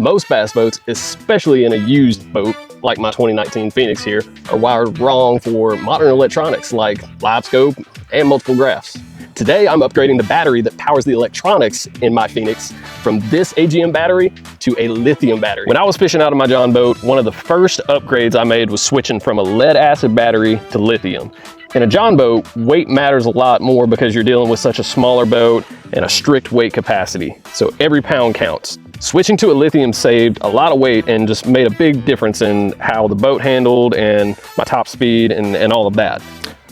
Most bass boats, especially in a used boat like my 2019 Phoenix here, are wired wrong for modern electronics like live scope and multiple graphs. Today, I'm upgrading the battery that powers the electronics in my Phoenix from this AGM battery to a lithium battery. When I was fishing out of my John boat, one of the first upgrades I made was switching from a lead acid battery to lithium. In a John boat, weight matters a lot more because you're dealing with such a smaller boat and a strict weight capacity. So every pound counts. Switching to a lithium saved a lot of weight and just made a big difference in how the boat handled and my top speed and all of that.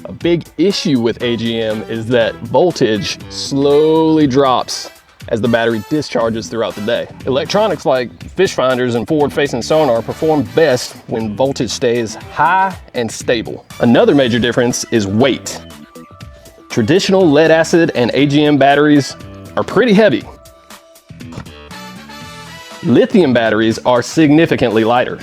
A big issue with AGM is that voltage slowly drops as the battery discharges throughout the day. Electronics like fish finders and forward-facing sonar perform best when voltage stays high and stable. Another major difference is weight. Traditional lead acid and AGM batteries are pretty heavy. Lithium batteries are significantly lighter.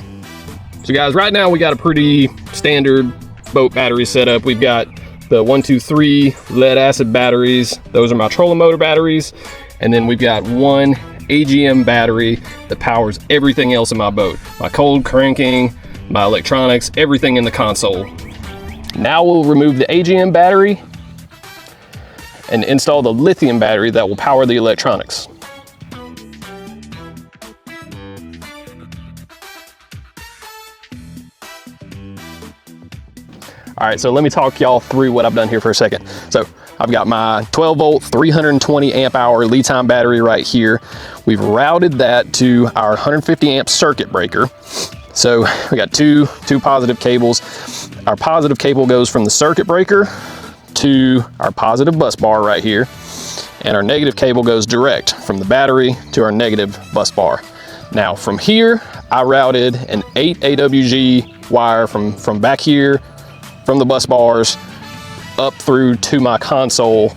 So guys, right now we got a pretty standard boat battery setup. We've got the 1, 2, 3 lead acid batteries. Those are my trolling motor batteries. And then we've got one AGM battery that powers everything else in my boat. My cold cranking, my electronics, everything in the console. Now we'll remove the AGM battery and install the lithium battery that will power the electronics. All right, so let me talk y'all through what I've done here for a second. So I've got my 12 volt, 320 amp hour LiTime battery right here. We've routed that to our 150 amp circuit breaker. So we got two positive cables. Our positive cable goes from the circuit breaker to our positive bus bar right here. And our negative cable goes direct from the battery to our negative bus bar. Now from here, I routed an 8 AWG wire from back here, from the bus bars up through to my console.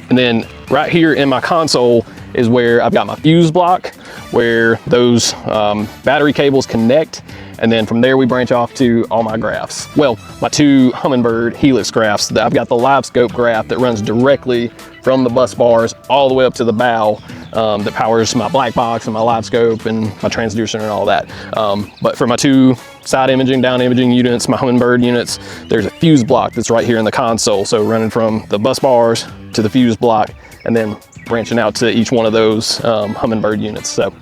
And then right here in my console is where I've got my fuse block, where those battery cables connect. And then from there we branch off to all my graphs. Well, my 2 Humminbird Helix graphs. I've got the live scope graph that runs directly from the bus bars all the way up to the bow that powers my black box and my live scope and my transducer and all that. But for my 2 side imaging, down imaging units, my Humminbird units, there's a fuse block that's right here in the console. So running from the bus bars to the fuse block and then branching out to each one of those Humminbird units. So.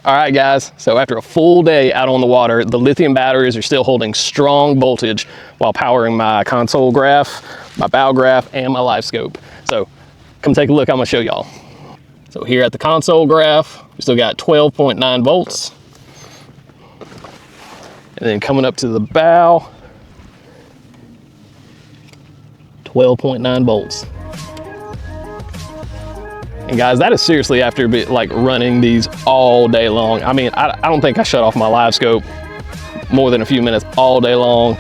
All right guys, so after a full day out on the water, the lithium batteries are still holding strong voltage while powering my console graph, my bow graph, and my live scope. So come take a look, I'm gonna show y'all. So here at the console graph, we still got 12.9 volts. And then coming up to the bow, 12.9 volts. And guys, that is seriously after like running these all day long. I mean, I don't think I shut off my live scope more than a few minutes all day long.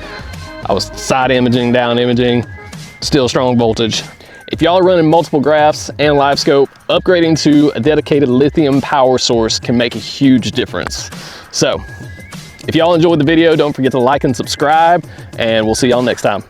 I was side imaging, down imaging, still strong voltage. If y'all are running multiple graphs and live scope, upgrading to a dedicated lithium power source can make a huge difference. So if y'all enjoyed the video, don't forget to like and subscribe, and we'll see y'all next time.